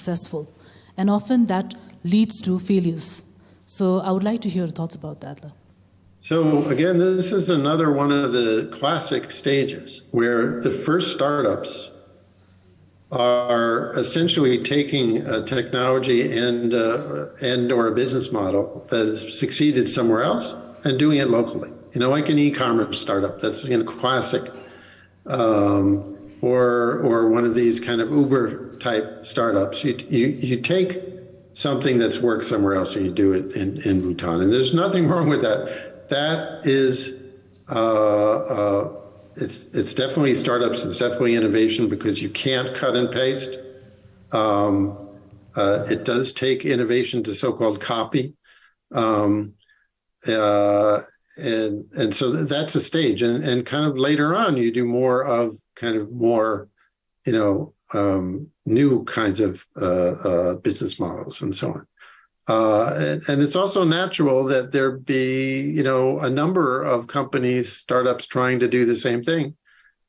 successful. And often that leads to failures. So I would like to hear your thoughts about that. So again, this is another one of the classic stages where the first startups are essentially taking a technology and or a business model that has succeeded somewhere else and doing it locally. Like an e-commerce startup, that's classic, or one of these kind of Uber type startups. You take something that's worked somewhere else and you do it in Bhutan, and there's nothing wrong with that. That is, it's definitely startups. It's definitely innovation because you can't cut and paste. It does take innovation to so-called copy. And so that's a stage, and kind of later on you do more of new kinds of business models and so on. And it's also natural that there be a number of companies, startups trying to do the same thing.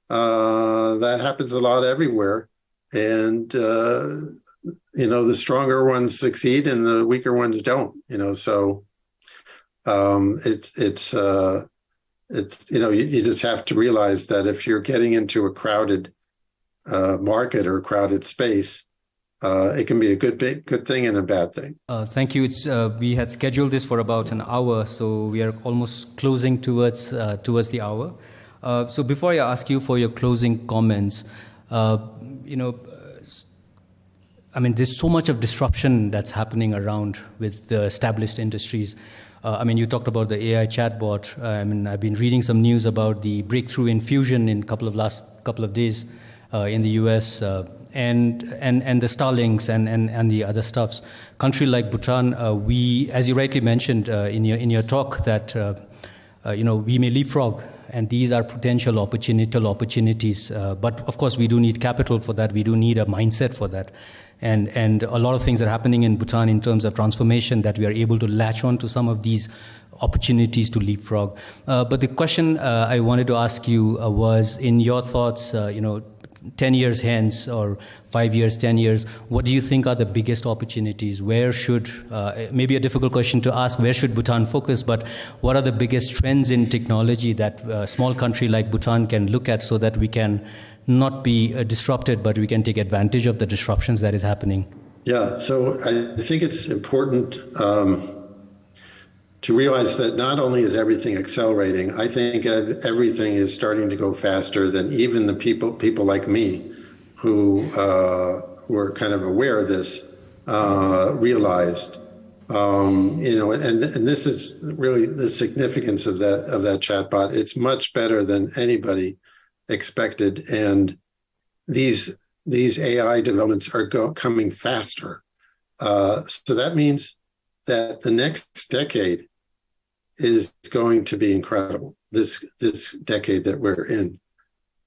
That happens a lot everywhere, and the stronger ones succeed and the weaker ones don't. So. You just have to realize that if you're getting into a crowded market or a crowded space, it can be a good thing and a bad thing. Thank you. We had scheduled this for about an hour, so we are almost closing towards the hour. So before I ask you for your closing comments, there's so much of disruption that's happening around with the established industries. You talked about the AI chatbot. I've been reading some news about the breakthrough in fusion in last couple of days in the US, and the Starlinks and the other stuffs. Country like Bhutan, we, as you rightly mentioned in your talk, that we may leapfrog, and these are potential opportunities. But of course, we do need capital for that. We do need a mindset for that. And a lot of things are happening in Bhutan in terms of transformation that we are able to latch on to some of these opportunities to leapfrog. But the question I wanted to ask you was, in your thoughts, 10 years hence, or 5 years, 10 years, what do you think are the biggest opportunities? Where should, maybe a difficult question to ask, where should Bhutan focus, but what are the biggest trends in technology that a small country like Bhutan can look at so that we can not be disrupted, but we can take advantage of the disruptions that is happening? Yeah, so I think it's important to realize that not only is everything accelerating, I think everything is starting to go faster than even the people like me who were kind of aware of this realized. And this is really the significance of that chatbot. It's much better than anybody expected, and these AI developments are coming faster. So that means that the next decade is going to be incredible. This decade that we're in,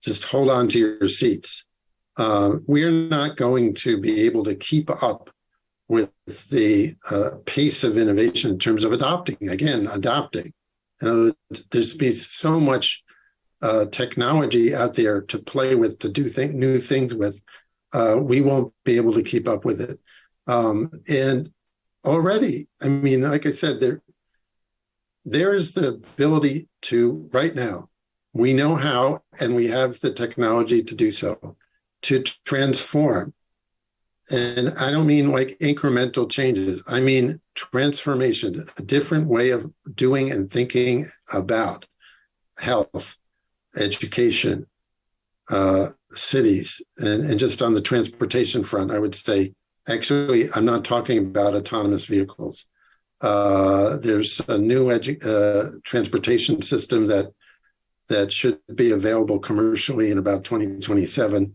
just hold on to your seats. We're not going to be able to keep up with the pace of innovation in terms of adopting. There's been so much technology out there to play with, to do new things with. We won't be able to keep up with it. And already, like I said, there is the ability to, right now, we know how, and we have the technology to do so, to transform. And I don't mean like incremental changes. I mean transformation, a different way of doing and thinking about health, education, cities, and just on the transportation front, I would say, actually, I'm not talking about autonomous vehicles. There's a new transportation system that should be available commercially in about 2027.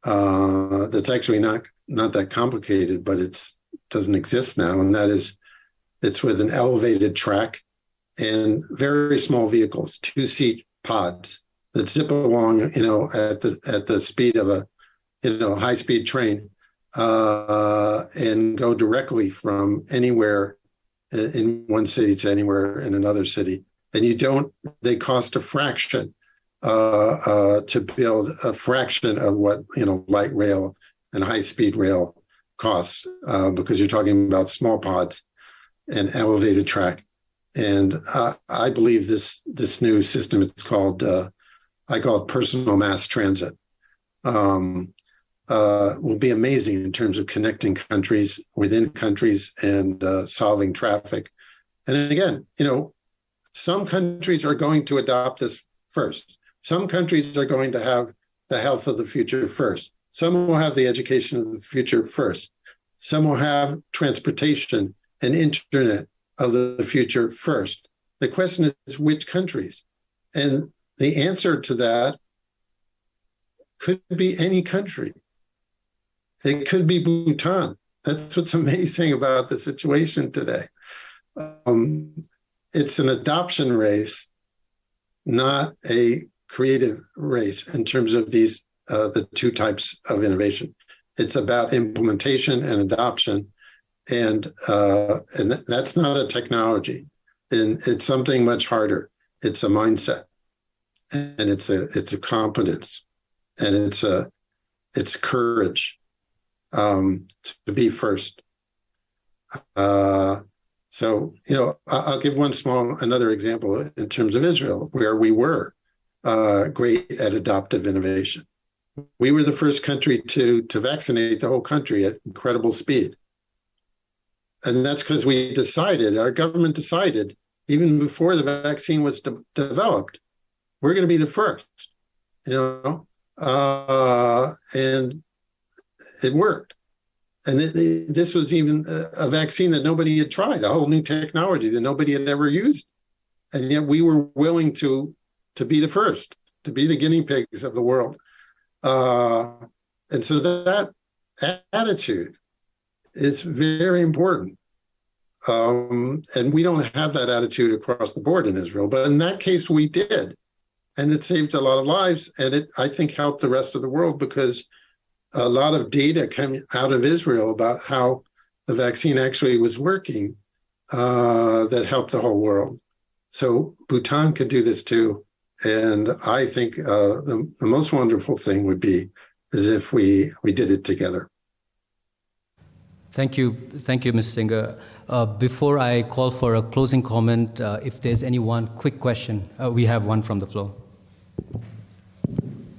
That's actually not that complicated, but it doesn't exist now, and that is, it's with an elevated track and very small vehicles, 2-seat pods that zip along, at the speed of a, high-speed train, and go directly from anywhere in one city to anywhere in another city. And they cost a fraction to build, a fraction of what, light rail and high-speed rail costs because you're talking about small pods and elevated track. And I believe this new system, it's called, I call it personal mass transit, will be amazing in terms of connecting countries within countries and solving traffic. And again, some countries are going to adopt this first. Some countries are going to have the health of the future first. Some will have the education of the future first. Some will have transportation and internet of the future first. The question is which countries? And the answer to that could be any country. It could be Bhutan. That's what's amazing about the situation today. It's an adoption race, not a creative race in terms of these the two types of innovation. It's about implementation and adoption, and that's not a technology, and it's something much harder. It's a mindset, and it's a competence, and it's courage to be first. So, I'll give another example in terms of Israel, where we were great at adoptive innovation. We were the first country to vaccinate the whole country at incredible speed. And that's because our government decided, even before the vaccine was developed, we're going to be the first, and it worked. And this was even a vaccine that nobody had tried, a whole new technology that nobody had ever used. And yet we were willing to be the first, to be the guinea pigs of the world. And so that attitude is very important. And we don't have that attitude across the board in Israel, but in that case we did. And it saved a lot of lives. And it, I think, helped the rest of the world because a lot of data came out of Israel about how the vaccine actually was working that helped the whole world. So Bhutan could do this too. And I think the most wonderful thing would be as if we did it together. Thank you, Ms. Singer. Before I call for a closing comment, if there's any one quick question, we have one from the floor.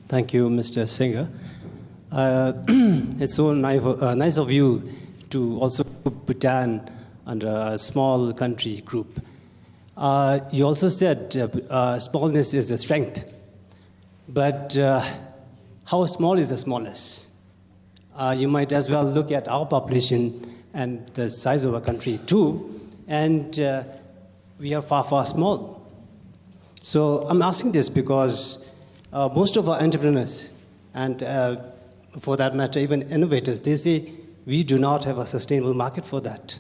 Thank you, Mr. Singer. It's so nice of you to also put Bhutan under a small country group. You also said smallness is a strength, but how small is the smallest? You might as well look at our population and the size of our country too, and we are far, far small. So I'm asking this because most of our entrepreneurs, and for that matter, even innovators, they say we do not have a sustainable market for that.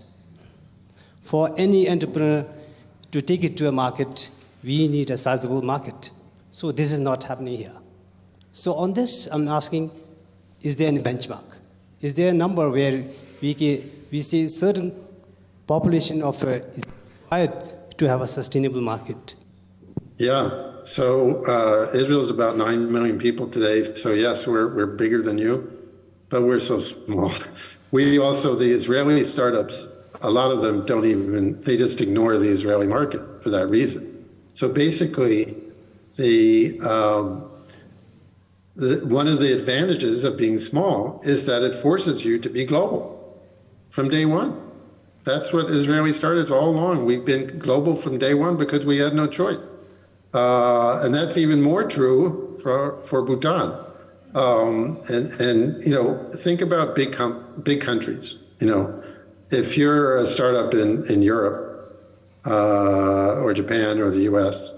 For any entrepreneur to take it to a market, we need a sizable market. So this is not happening here. So on this, I'm asking, is there any benchmark? Is there a number where we say certain population of is required to have a sustainable market? Yeah. So Israel is about 9 million people today. So yes, we're bigger than you, but we're so small. We also, the Israeli startups, a lot of them they just ignore the Israeli market for that reason. So basically, one of the advantages of being small is that it forces you to be global from day one. That's what Israeli startups all along. We've been global from day one because we had no choice. And that's even more true for Bhutan. Think about big countries. If you're a startup in Europe or Japan or the US,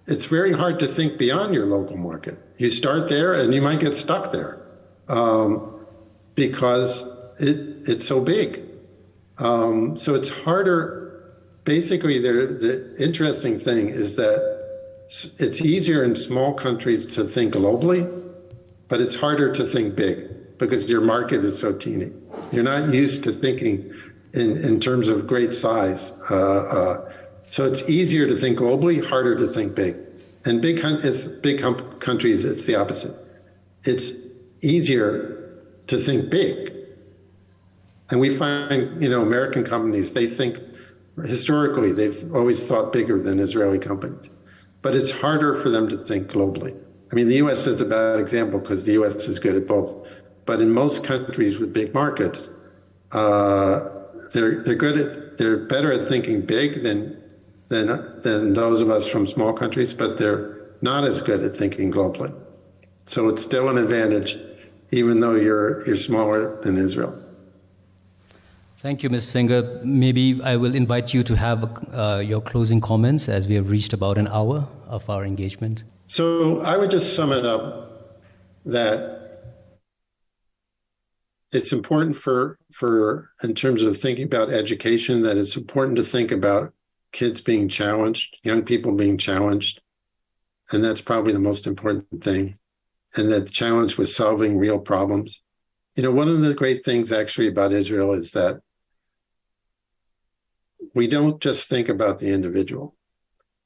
it's very hard to think beyond your local market. You start there and you might get stuck there because it's so big. So it's harder. Basically, the interesting thing is that it's easier in small countries to think globally, but it's harder to think big because your market is so teeny. You're not used to thinking in terms of great size. So it's easier to think globally, harder to think big. And big countries, it's the opposite. It's easier to think big, And we find, American companies, they think, historically, they've always thought bigger than Israeli companies. But it's harder for them to think globally. I mean, the US is a bad example because the US is good at both. But in most countries with big markets, they're better at thinking big than those of us from small countries, but they're not as good at thinking globally. So it's still an advantage, even though you're smaller than Israel. Thank you, Ms. Singer. Maybe I will invite you to have your closing comments as we have reached about an hour of our engagement. So I would just sum it up that it's important for in terms of thinking about education, that it's important to think about kids being challenged, young people being challenged. And that's probably the most important thing. And that challenge with solving real problems. One of the great things actually about Israel is that we don't just think about the individual.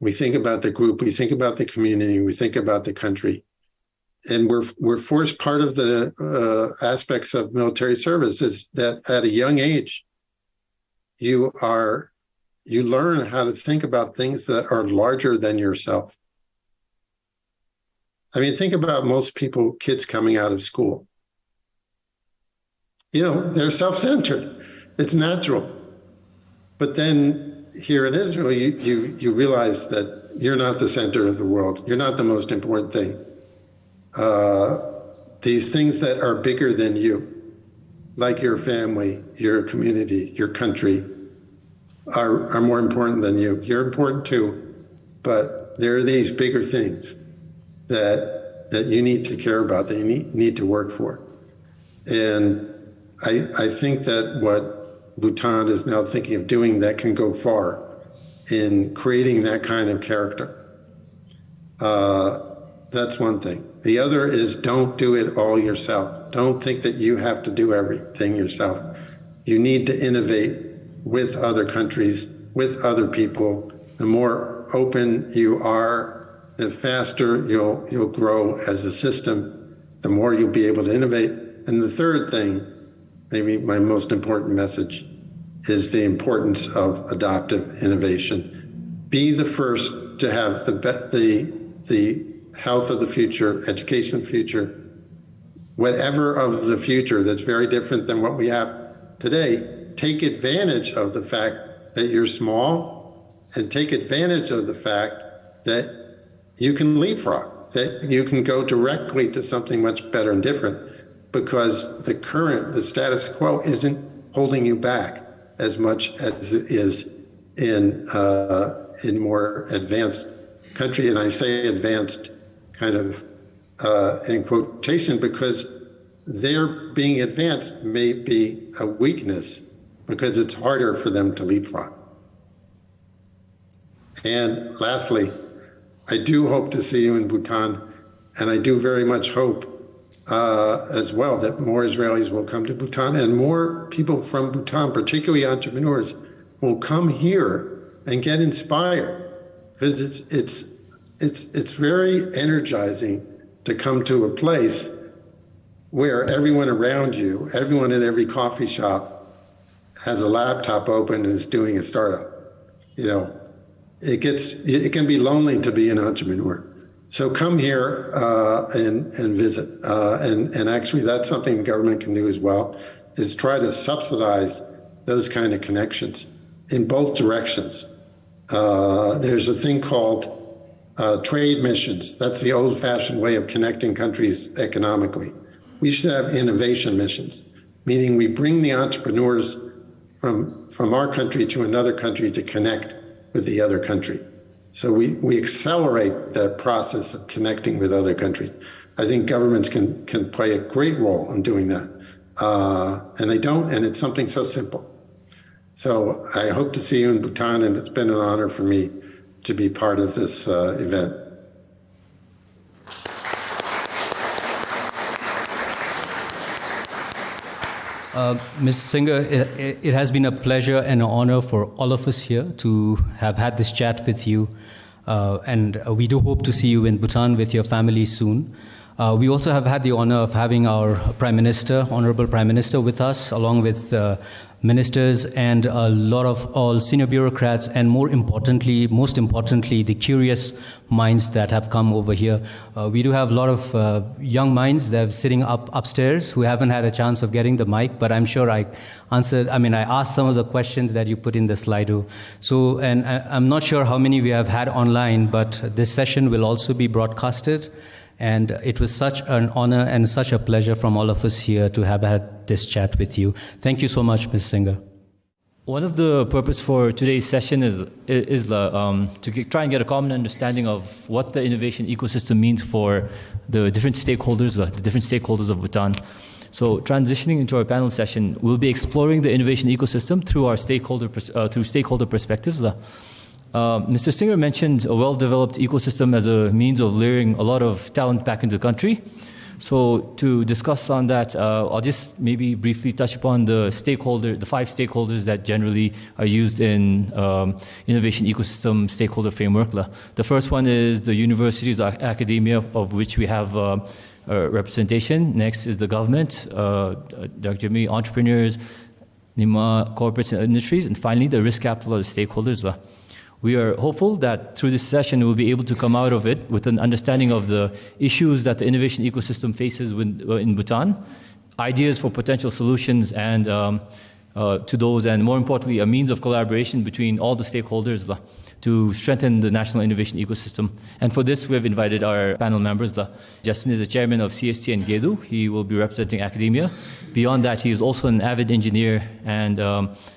We think about the group, we think about the community, we think about the country. And we're forced, part of the aspects of military service is that at a young age, you learn how to think about things that are larger than yourself. I mean, think about most kids coming out of school. They're self-centered. It's natural. But then here in Israel, you realize that you're not the center of the world. You're not the most important thing. These things that are bigger than you, like your family, your community, your country, are more important than you. You're important too, but there are these bigger things that you need to care about, that you need to work for. And I think that what Bhutan is now thinking of doing that can go far in creating that kind of character. That's one thing. The other is don't do it all yourself. Don't think that you have to do everything yourself. You need to innovate with other countries, with other people. The more open you are, the faster you'll grow as a system, the more you'll be able to innovate. And the third thing, maybe my most important message, is the importance of adaptive innovation. Be the first to have the health of the future, education future, whatever of the future that's very different than what we have today. Take advantage of the fact that you're small, and take advantage of the fact that you can leapfrog, that you can go directly to something much better and different, because the status quo isn't holding you back as much as it is in more advanced country. And I say advanced kind of in quotation, because their being advanced may be a weakness because it's harder for them to leapfrog. And lastly, I do hope to see you in Bhutan, and I do very much hope as well that more Israelis will come to Bhutan, and more people from Bhutan, particularly entrepreneurs, will come here and get inspired, because it's very energizing to come to a place where everyone around you, everyone in every coffee shop, has a laptop open and is doing a startup. It can be lonely to be an entrepreneur. So come here and visit. And actually, that's something the government can do as well, is try to subsidize those kind of connections in both directions. There's a thing called trade missions. That's the old-fashioned way of connecting countries economically. We should have innovation missions, meaning we bring the entrepreneurs from our country to another country to connect with the other country. So we accelerate the process of connecting with other countries. I think governments can play a great role in doing that. And they don't, and it's something so simple. So I hope to see you in Bhutan, and it's been an honor for me to be part of this event. Ms. Singer, it has been a pleasure and an honor for all of us here to have had this chat with you. And we do hope to see you in Bhutan with your family soon. We also have had the honor of having our Prime Minister, Honorable Prime Minister, with us, along with ministers and a lot of all senior bureaucrats, and most importantly, the curious minds that have come over here. We do have a lot of young minds that are sitting upstairs who haven't had a chance of getting the mic, but I'm sure I asked some of the questions that you put in the Slido. So, and I'm not sure how many we have had online, but this session will also be broadcasted. And it was such an honor and such a pleasure from all of us here to have had this chat with you. Thank you so much, Ms. Singer. One of the purpose for today's session is to try and get a common understanding of what the innovation ecosystem means for the different stakeholders of Bhutan. So transitioning into our panel session, we'll be exploring the innovation ecosystem through our stakeholder perspectives. Mr. Singer mentioned a well-developed ecosystem as a means of luring a lot of talent back into the country. So to discuss on that, I'll just maybe briefly touch upon the 5 stakeholders that generally are used in innovation ecosystem stakeholder framework. The first one is the universities, academia, of which we have representation. Next is the government, Dr. Jimmy, entrepreneurs, NIMA, corporates and industries, and finally the risk capital of the stakeholders. We are hopeful that through this session we'll be able to come out of it with an understanding of the issues that the innovation ecosystem faces in Bhutan, ideas for potential solutions and to those, and more importantly, a means of collaboration between all the stakeholders to strengthen the national innovation ecosystem. And for this, we have invited our panel members. Justin is the chairman of CST and GEDU. He will be representing academia. Beyond that, he is also an avid engineer and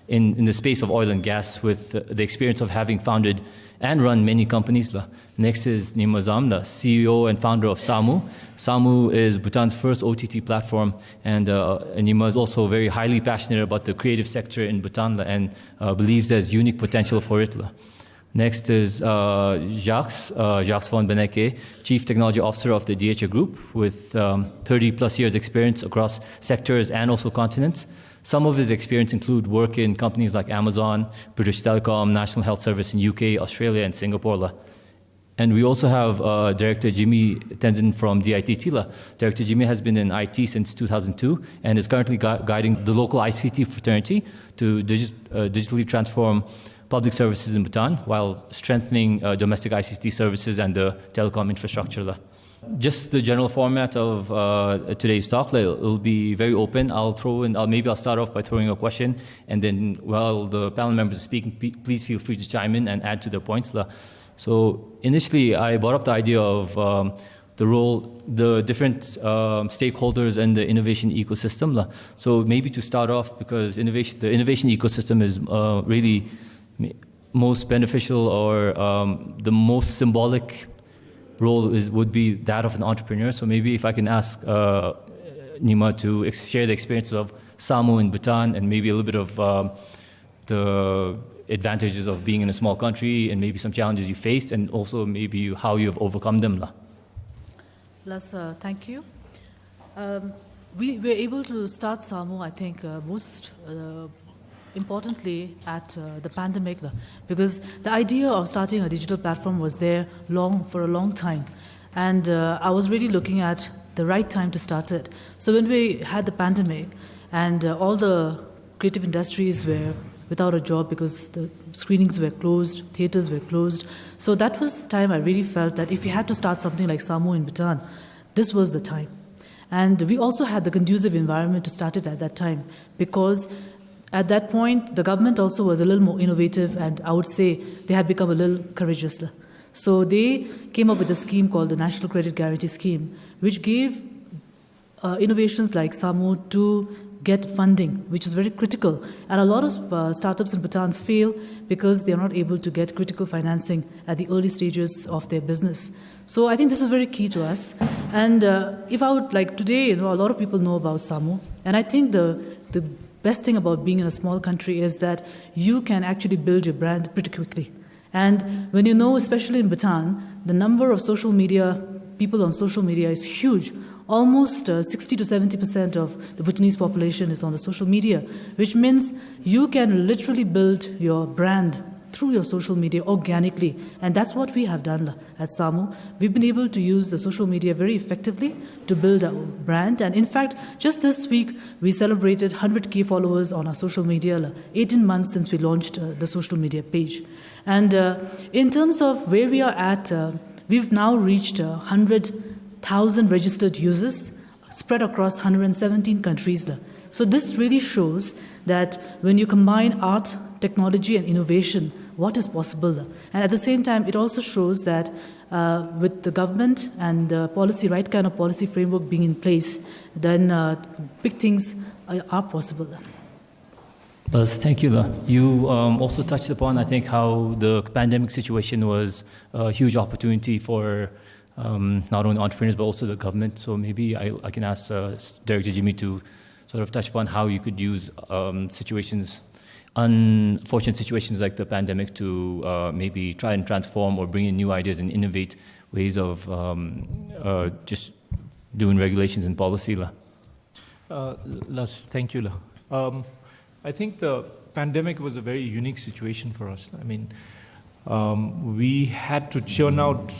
in the space of oil and gas with the experience of having founded and run many companies. Next is Nima Zam, the CEO and founder of SAMU. SAMU is Bhutan's first OTT platform, and Nima is also very highly passionate about the creative sector in Bhutan and believes there's unique potential for it. Next is Jacques von Beneke, Chief Technology Officer of the DHA Group with 30 plus years experience across sectors and also continents. Some of his experience include work in companies like Amazon, British Telecom, National Health Service in UK, Australia, and Singapore. And we also have Director Jimmy Tenzin from DITT. Director Jimmy has been in IT since 2002 and is currently guiding the local ICT fraternity to digitally transform public services in Bhutan while strengthening domestic ICT services and the telecom infrastructure. Just the general format of today's talk, it'll be very open. I'll start off by throwing a question, and then while the panel members are speaking, please feel free to chime in and add to their points. So initially, I brought up the idea of the different stakeholders in the innovation ecosystem. So maybe to start off, because the innovation ecosystem is really most beneficial or the most symbolic role would be that of an entrepreneur. So maybe if I can ask Nima to share the experiences of SAMU in Bhutan and maybe a little bit of the advantages of being in a small country and maybe some challenges you faced and also maybe how you have overcome them. Les, thank you. We were able to start SAMU, I think, most importantly at the pandemic, because the idea of starting a digital platform was there for a long time, and I was really looking at the right time to start it. So when we had the pandemic and all the creative industries were without a job because the screenings were closed, theaters were closed, so that was the time I really felt that if we had to start something like SAMU in Bhutan, this was the time. And we also had the conducive environment to start it at that time, because at that point, the government also was a little more innovative, and I would say they had become a little courageous. So they came up with a scheme called the National Credit Guarantee Scheme, which gave innovations like SAMU to get funding, which is very critical. And a lot of startups in Bhutan fail because they are not able to get critical financing at the early stages of their business. So I think this is very key to us. And if I would like today, a lot of people know about SAMU, and I think the best thing about being in a small country is that you can actually build your brand pretty quickly. And when you know, especially in Bhutan, the number of people on social media is huge. Almost 60 to 70% of the Bhutanese population is on the social media, which means you can literally build your brand through your social media organically. And that's what we have done at SAMU. We've been able to use the social media very effectively to build our brand. And in fact, just this week, we celebrated 100K followers on our social media, 18 months since we launched the social media page. And in terms of where we are at, we've now reached 100,000 registered users spread across 117 countries. So this really shows that when you combine art, technology, and innovation, what is possible. And at the same time, it also shows that with the government and the policy, right kind of policy framework being in place, then big things are possible. Buzz, thank you. You also touched upon, I think, how the pandemic situation was a huge opportunity for not only entrepreneurs, but also the government. So maybe I can ask Director Jimmy to sort of touch upon how you could use unfortunate situations like the pandemic to maybe try and transform or bring in new ideas and innovate ways of just doing regulations and policy. Las, thank you. I think the pandemic was a very unique situation for us. I mean, we had to churn out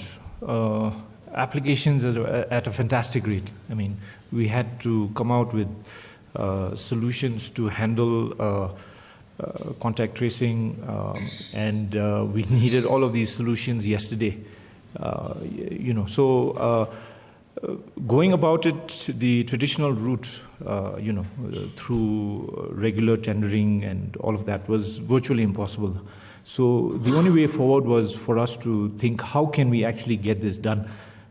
applications at a fantastic rate. I mean, we had to come out with solutions to handle contact tracing, and we needed all of these solutions yesterday. Going about it the traditional route, through regular tendering and all of that was virtually impossible. So the only way forward was for us to think, how can we actually get this done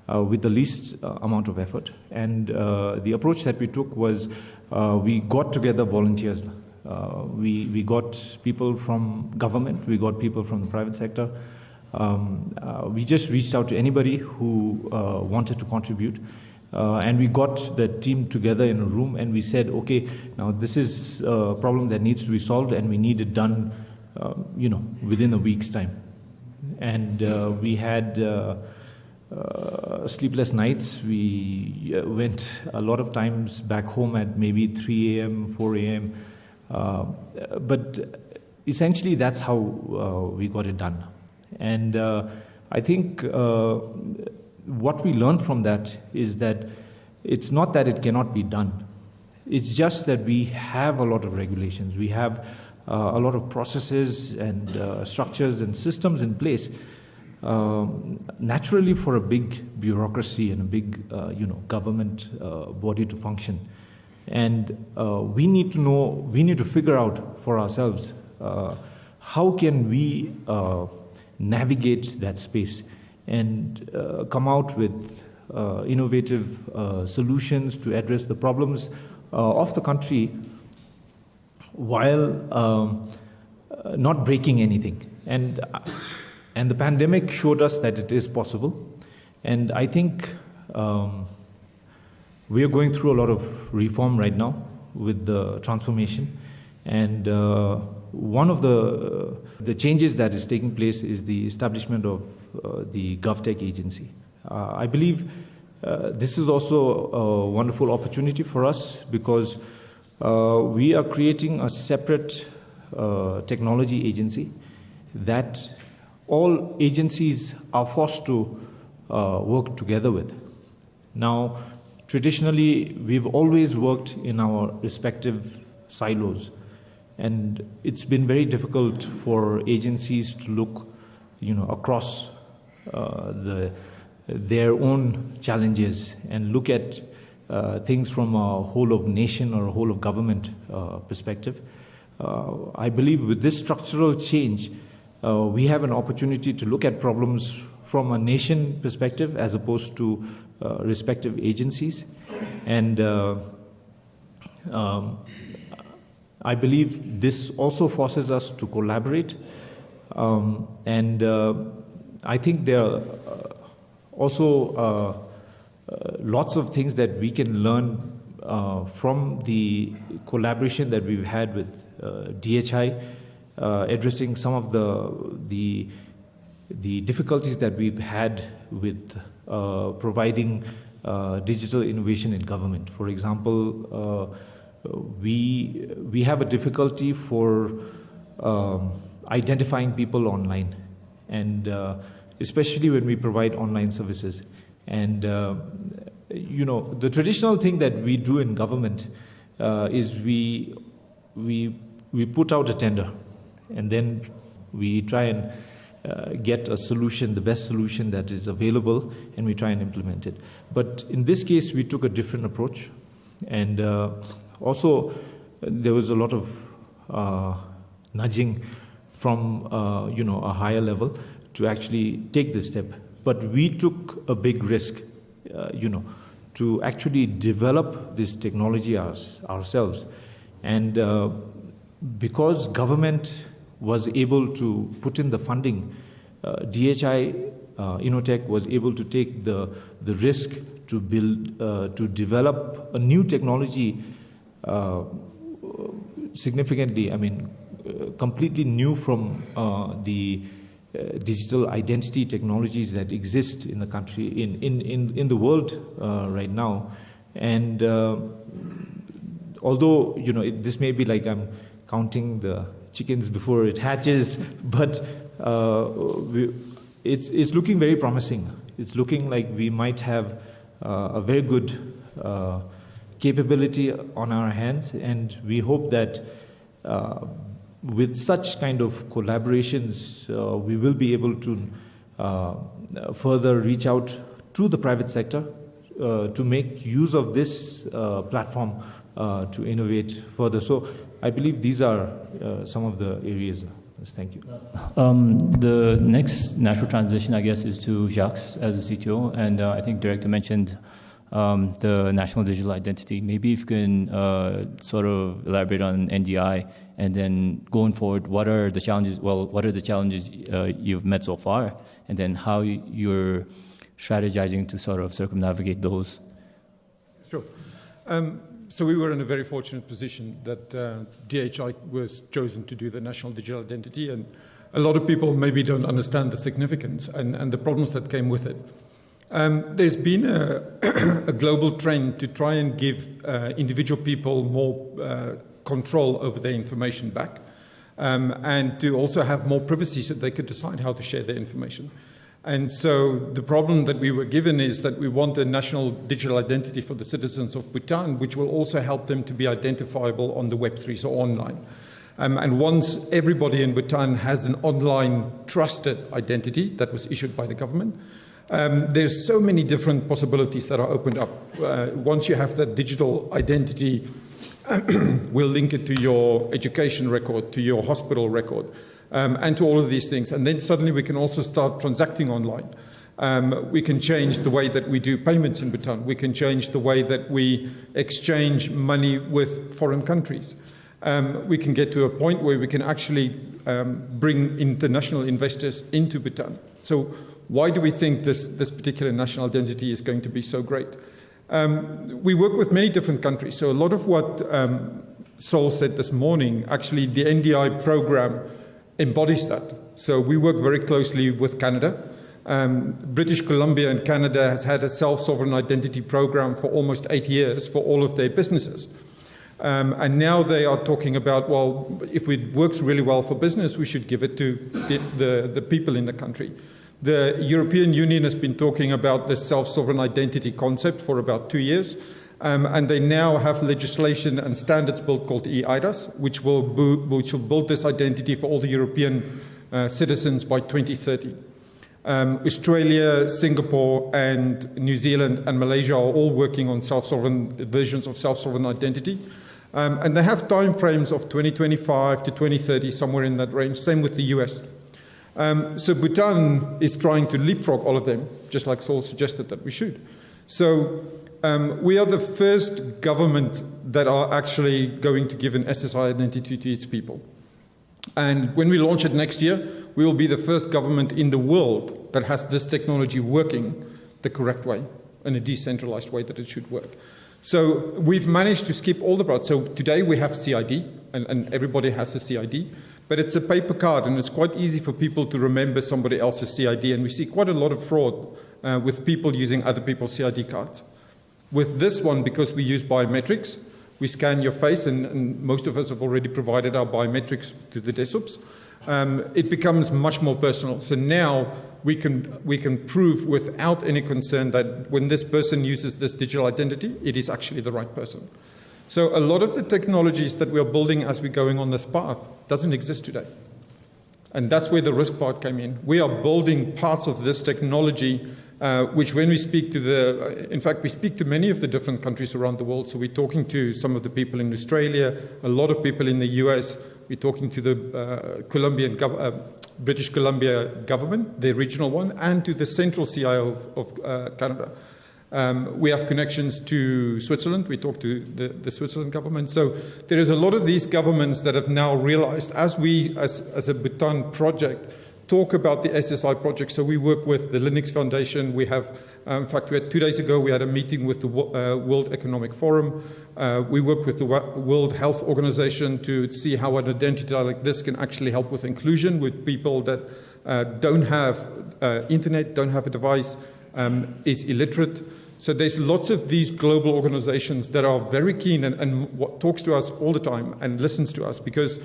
with the least amount of effort? And the approach that we took was we got together volunteers. We got people from government, we got people from the private sector. We just reached out to anybody who wanted to contribute. And we got the team together in a room and we said, okay, now this is a problem that needs to be solved and we need it done, within a week's time. And we had sleepless nights. We went a lot of times back home at maybe 3 a.m., 4 a.m. But essentially that's how we got it done. And I think what we learned from that is that it's not that it cannot be done. It's just that we have a lot of regulations. We have a lot of processes and structures and systems in place. Naturally, for a big bureaucracy and a big, government body to function. And we need to figure out for ourselves, how can we navigate that space and come out with innovative solutions to address the problems of the country while not breaking anything. And the pandemic showed us that it is possible. And I think we are going through a lot of reform right now with the transformation. And one of the changes that is taking place is the establishment of the GovTech agency. I believe this is also a wonderful opportunity for us because we are creating a separate technology agency that all agencies are forced to work together with. Now, traditionally, we've always worked in our respective silos. And it's been very difficult for agencies to look, across their own challenges and look at things from a whole of nation or a whole of government perspective. I believe with this structural change, we have an opportunity to look at problems from a nation perspective as opposed to respective agencies. And I believe this also forces us to collaborate. And I think there are also lots of things that we can learn from the collaboration that we've had with DHI, addressing some of the difficulties that we've had with providing digital innovation in government. For example, we have a difficulty for identifying people online, and especially when we provide online services. And the traditional thing that we do in government is we put out a tender, and then we try and get a solution, the best solution that is available, and we try and implement it. But in this case, we took a different approach, and also there was a lot of nudging from a higher level to actually take this step. But we took a big risk, to actually develop this technology ourselves. And because government was able to put in the funding, DHI Innotech was able to take the risk to build, to develop a new technology significantly, completely new from the digital identity technologies that exist in the country, in the world right now. And although this may be like I'm counting the chickens before it hatches, but it's looking very promising. It's looking like we might have a very good capability on our hands, and we hope that with such kind of collaborations, we will be able to further reach out to the private sector to make use of this platform to innovate further. So I believe these are some of the areas. Thank you. The next natural transition, I guess, is to Jacques as the CTO, and I think Director mentioned the national digital identity. Maybe if you can sort of elaborate on NDI, and then going forward, what are the challenges? Well, what are the challenges you've met so far, and then how you're strategizing to sort of circumnavigate those? Sure. So we were in a very fortunate position that DHI was chosen to do the national digital identity, and a lot of people maybe don't understand the significance and the problems that came with it. There's been a global trend to try and give individual people more control over their information back, and to also have more privacy so they could decide how to share their information. And so the problem that we were given is that we want a national digital identity for the citizens of Bhutan, which will also help them to be identifiable on the Web3, so online. And once everybody in Bhutan has an online trusted identity that was issued by the government, there's so many different possibilities that are opened up. Once you have that digital identity, we'll link it to your education record, to your hospital record, and to all of these things. And then suddenly we can also start transacting online. We can change the way that we do payments in Bhutan. We can change the way that we exchange money with foreign countries. We can get to a point where we can actually bring international investors into Bhutan. So why do we think this particular national identity is going to be so great? We work with many different countries. So a lot of what Sol said this morning, actually the NDI program embodies that. So we work very closely with Canada. British Columbia and Canada has had a self-sovereign identity program for almost 8 years for all of their businesses. And now they are talking about, well, if it works really well for business, we should give it to the people in the country. The European Union has been talking about the self-sovereign identity concept for about 2 years. And they now have legislation and standards built called EIDAS, which will build this identity for all the European citizens by 2030. Australia, Singapore, and New Zealand and Malaysia are all working on self-sovereign versions of self-sovereign identity. And they have time frames of 2025 to 2030, somewhere in that range. Same with the US. So Bhutan is trying to leapfrog all of them, just like Saul suggested that we should. So we are the first government that are actually going to give an SSI identity to its people. And when we launch it next year, we will be the first government in the world that has this technology working the correct way, in a decentralized way that it should work. So we've managed to skip all the parts. So today we have CID, and everybody has a CID, but it's a paper card, and it's quite easy for people to remember somebody else's CID, and we see quite a lot of fraud with people using other people's CID cards. With this one, because we use biometrics, we scan your face, and most of us have already provided our biometrics to the desktops. it becomes much more personal. So now we can prove without any concern that when this person uses this digital identity, it is actually the right person. So a lot of the technologies that we are building as we're going on this path doesn't exist today. And that's where the risk part came in. We are building parts of this technology, which when we speak to in fact, we speak to many of the different countries around the world. So we're talking to some of the people in Australia, a lot of people in the US. We're talking to the British Columbia government, the regional one, and to the central CIO of Canada. We have connections to Switzerland. We talk to the Switzerland government. So there is a lot of these governments that have now realized, as we, as a Bhutan project, talk about the SSI project. So we work with the Linux Foundation. We have, in fact, 2 days ago, we had a meeting with the World Economic Forum. We work with the World Health Organization to see how an identity like this can actually help with inclusion with people that don't have internet, don't have a device, is illiterate. So there's lots of these global organizations that are very keen and talks to us all the time and listens to us, because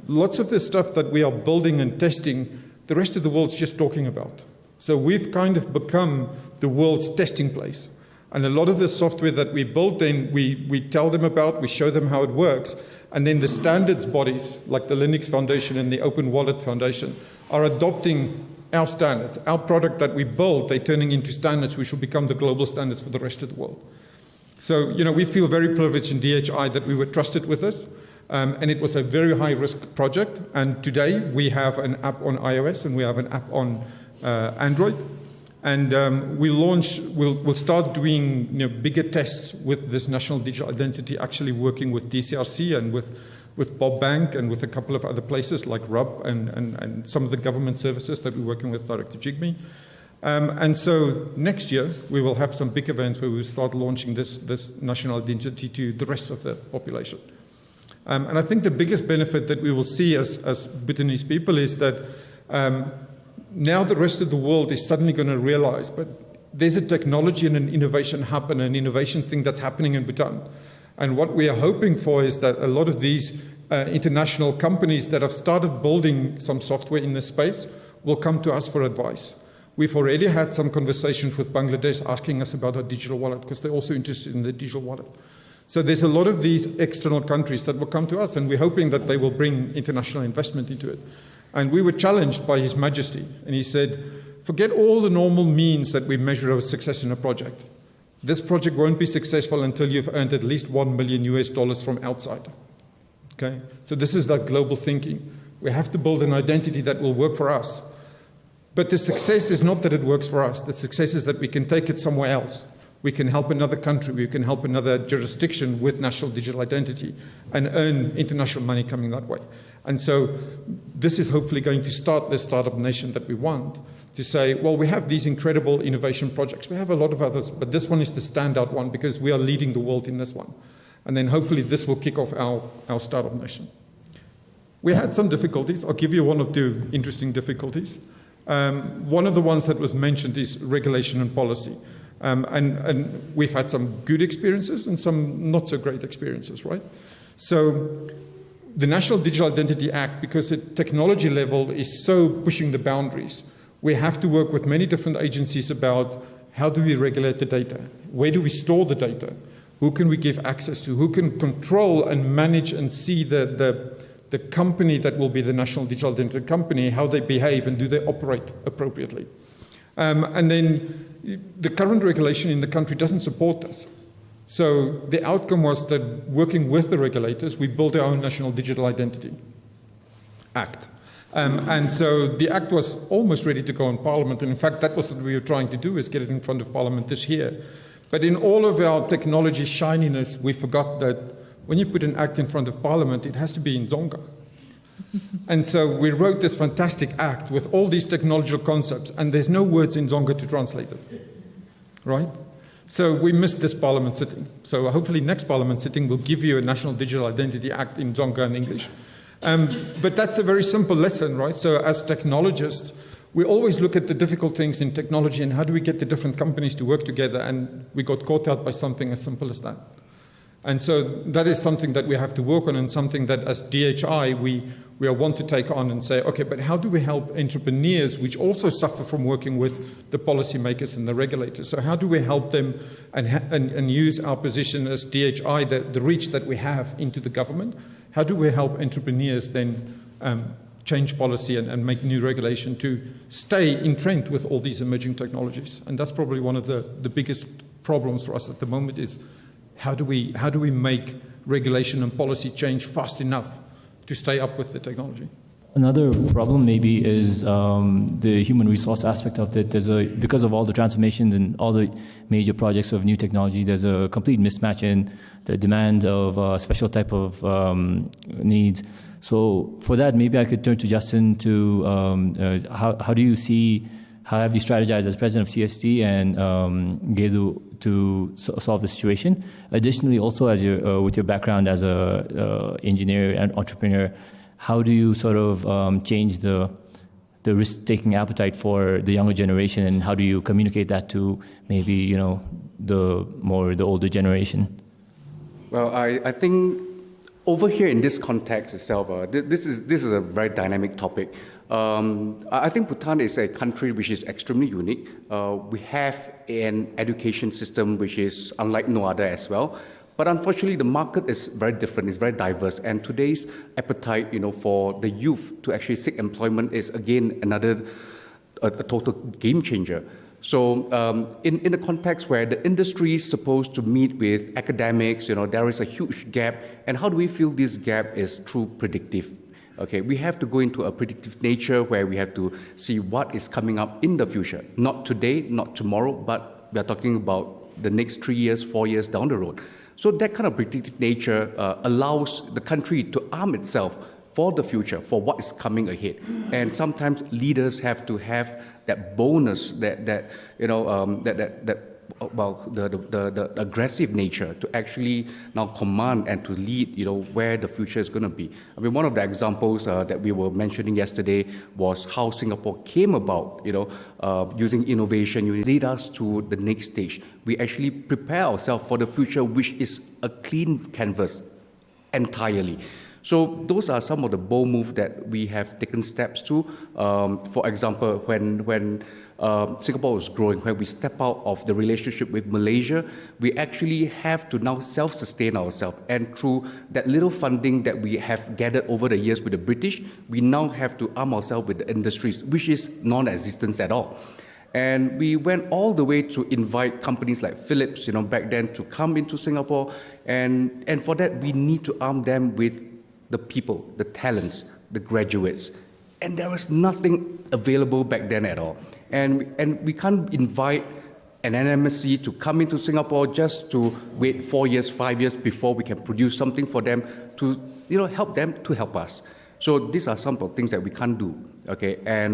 lots of the stuff that we are building and testing, the rest of the world's just talking about. So we've kind of become the world's testing place. And a lot of the software that we build, then we tell them about, we show them how it works, and then the standards bodies like the Linux Foundation and the Open Wallet Foundation are adopting our standards. Our product that we build, they're turning into standards which will become the global standards for the rest of the world. So, we feel very privileged in DHI that we were trusted with this, and it was a very high-risk project. And today we have an app on iOS and we have an app on Android. And we'll start doing bigger tests with this national digital identity, actually working with DCRC and with Bob Bank and with a couple of other places like RUB and some of the government services that we're working with Director Jigme. And so next year, we will have some big events where we'll start launching this national identity to the rest of the population. And I think the biggest benefit that we will see as Bhutanese people is that now the rest of the world is suddenly going to realize, but there's a technology and an innovation hub and an innovation thing that's happening in Bhutan. And what we are hoping for is that a lot of these international companies that have started building some software in this space will come to us for advice. We've already had some conversations with Bangladesh asking us about our digital wallet because they're also interested in the digital wallet. So there's a lot of these external countries that will come to us, and we're hoping that they will bring international investment into it. And we were challenged by His Majesty, and he said, forget all the normal means that we measure our success in a project. This project won't be successful until you've earned at least $1 million from outside. Okay? So this is that global thinking. We have to build an identity that will work for us. But the success is not that it works for us. The success is that we can take it somewhere else. We can help another country. We can help another jurisdiction with national digital identity and earn international money coming that way. And so this is hopefully going to start the startup nation that we want, to say, well, we have these incredible innovation projects. We have a lot of others, but this one is the standout one because we are leading the world in this one. And then hopefully this will kick off our startup nation. We had some difficulties. I'll give you one or two interesting difficulties. One of the ones that was mentioned is regulation and policy. And we've had some good experiences and some not so great experiences, right? So the National Digital Identity Act, because at technology level is so pushing the boundaries, we have to work with many different agencies about how do we regulate the data? Where do we store the data? Who can we give access to? Who can control and manage and see the company that will be the National Digital Identity Company, how they behave and do they operate appropriately? And then the current regulation in the country doesn't support this. So the outcome was that working with the regulators, we built our own National Digital Identity Act. And so the act was almost ready to go in Parliament. And in fact, that was what we were trying to do, is get it in front of Parliament this year. But in all of our technology shininess, we forgot that when you put an act in front of Parliament, it has to be in Dzonga. And so we wrote this fantastic act with all these technological concepts, and there's no words in Dzonga to translate it, right? So we missed this Parliament sitting. So hopefully next Parliament sitting will give you a National Digital Identity Act in Dzonga and English. But that's a very simple lesson, right? So as technologists, we always look at the difficult things in technology and how do we get the different companies to work together, and we got caught out by something as simple as that. And so that is something that we have to work on, and something that as DHI we we want to take on and say, okay, but how do we help entrepreneurs which also suffer from working with the policymakers and the regulators? So how do we help them and use our position as DHI, the reach that we have into the government? How do we help entrepreneurs then change policy and make new regulation to stay in trend with all these emerging technologies? And that's probably one of the biggest problems for us at the moment is how do we make regulation and policy change fast enough to stay up with the technology? Another problem maybe is the human resource aspect of it. Because of all the transformations and all the major projects of new technology, there's a complete mismatch in the demand of a special type of needs. So for that, maybe I could turn to Justin to how do you see, how have you strategized as president of CST and Gedu to solve the situation? Additionally, also as with your background as a engineer and entrepreneur, how do you sort of change the risk-taking appetite for the younger generation, and how do you communicate that to maybe the older generation? Well, I think over here in this context itself, this is a very dynamic topic. I think Bhutan is a country which is extremely unique. We have an education system which is unlike no other as well. But unfortunately, the market is very different, it's very diverse. And today's appetite, for the youth to actually seek employment is again another a total game changer. So in the context where the industry is supposed to meet with academics, there is a huge gap. And how do we feel this gap is through predictive? Okay, we have to go into a predictive nature where we have to see what is coming up in the future. Not today, not tomorrow, but we are talking about the next 3 years, 4 years down the road. So that kind of predictive nature allows the country to arm itself for the future, for what is coming ahead. And sometimes leaders have to have that bonus, the aggressive nature to actually now command and to lead, where the future is going to be. I mean, one of the examples that we were mentioning yesterday was how Singapore came about, using innovation. You lead us to the next stage. We actually prepare ourselves for the future, which is a clean canvas entirely. So those are some of the bold moves that we have taken steps to. For example, when Singapore was growing, when we step out of the relationship with Malaysia, we actually have to now self-sustain ourselves. And through that little funding that we have gathered over the years with the British, we now have to arm ourselves with the industries, which is non-existent at all. And we went all the way to invite companies like Philips, back then, to come into Singapore. And for that, we need to arm them with the people, the talents, the graduates. And there was nothing available back then at all. And we can't invite an MNC to come into Singapore just to wait 4 years, 5 years before we can produce something for them to, help them to help us. So these are some of the things that we can't do, okay? And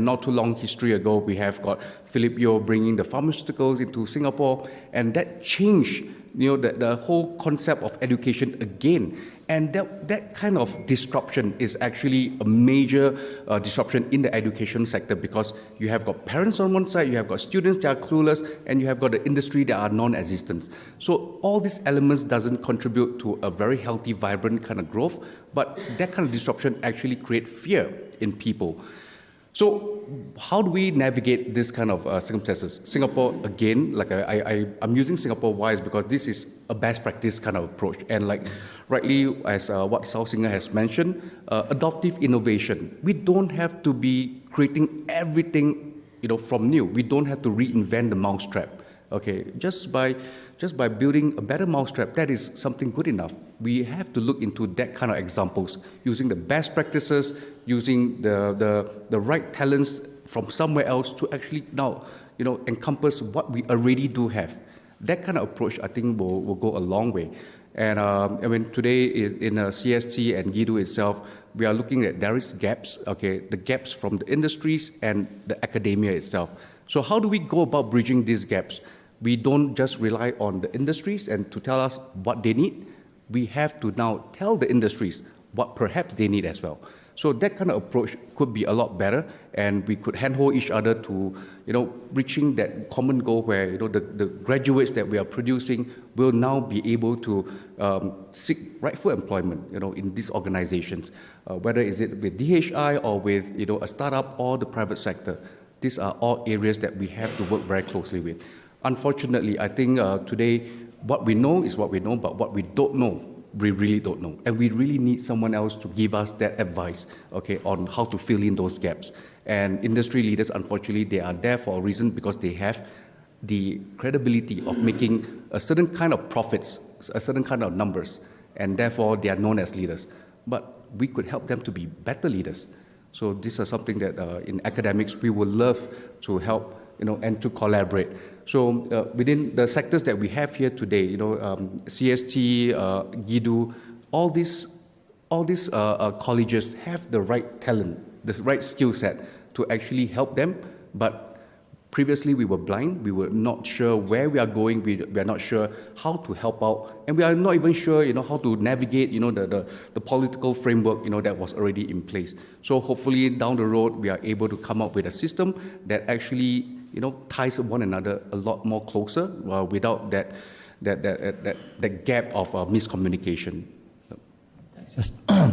not too long history ago, we have got Philip Yeo bringing the pharmaceuticals into Singapore, and that changed, the whole concept of education again. And that kind of disruption is actually a major disruption in the education sector, because you have got parents on one side, you have got students that are clueless, and you have got the industry that are non-existent. So all these elements doesn't contribute to a very healthy, vibrant kind of growth, but that kind of disruption actually creates fear in people. So how do we navigate this kind of circumstances? Singapore, again, like I'm using Singapore wise because this is a best practice kind of approach. And like rightly, as what Sao Singer has mentioned, adoptive innovation. We don't have to be creating everything, from new. We don't have to reinvent the mousetrap. Okay, just by building a better mousetrap, that is something good enough. We have to look into that kind of examples, using the best practices, using the right talents from somewhere else to actually now, encompass what we already do have. That kind of approach, I think, will go a long way. And today in CST and GIDU itself, we are looking at there is gaps, okay, the gaps from the industries and the academia itself. So how do we go about bridging these gaps? We don't just rely on the industries and to tell us what they need. We have to now tell the industries what perhaps they need as well. So that kind of approach could be a lot better, and we could handhold each other to, reaching that common goal where, the graduates that we are producing will now be able to seek rightful employment, in these organizations, whether is it with DHI or with, a startup or the private sector. These are all areas that we have to work very closely with. Unfortunately, I think today what we know is what we know, but what we don't know, we really don't know. And we really need someone else to give us that advice, on how to fill in those gaps. And industry leaders, unfortunately, they are there for a reason because they have the credibility of making a certain kind of profits, a certain kind of numbers, and therefore they are known as leaders. But we could help them to be better leaders. So this is something that in academics we would love to help, and to collaborate. So within the sectors that we have here today, CST, GIDU, all these colleges have the right talent, the right skill set to actually help them. But previously we were blind, we were not sure where we are going, we are not sure how to help out, and we are not even sure, how to navigate, the political framework, that was already in place. So hopefully down the road we are able to come up with a system that actually, ties one another a lot more closer without that gap of miscommunication.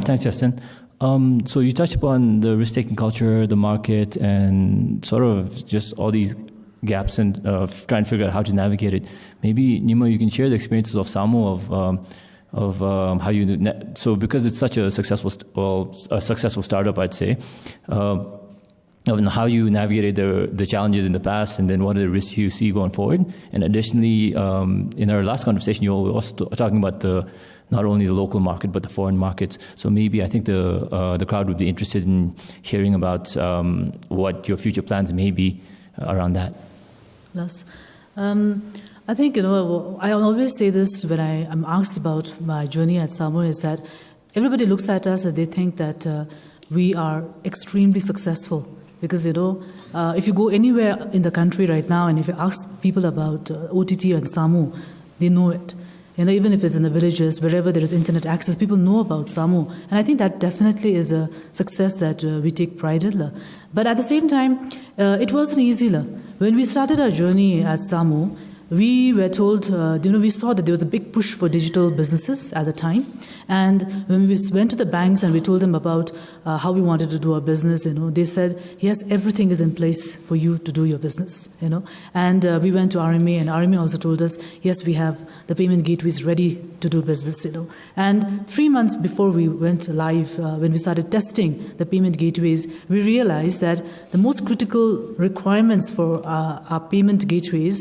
Thanks, Justin. So you touched upon the risk-taking culture, the market, and sort of just all these gaps and trying to figure out how to navigate it. Maybe, Nima, you can share the experiences of Samu of how you do. So because it's such a successful startup, I'd say, and how you navigated the challenges in the past, and then what are the risks you see going forward. And additionally, in our last conversation, you were also talking about not only the local market, but the foreign markets. So maybe I think the crowd would be interested in hearing about what your future plans may be around that. Yes. I think, I always say this when I'm asked about my journey at Samu, is that everybody looks at us and they think that we are extremely successful. Because, if you go anywhere in the country right now and if you ask people about OTT and Samu, they know it. Even if it's in the villages, wherever there is internet access, people know about Samu. And I think that definitely is a success that we take pride in. But at the same time, it wasn't easy. When we started our journey at Samu, we were told, we saw that there was a big push for digital businesses at the time. And when we went to the banks and we told them about how we wanted to do our business, they said, yes, everything is in place for you to do your business, And we went to RMA, and RMA also told us, yes, we have the payment gateways ready to do business, And 3 months before we went live, when we started testing the payment gateways, we realized that the most critical requirements for our payment gateways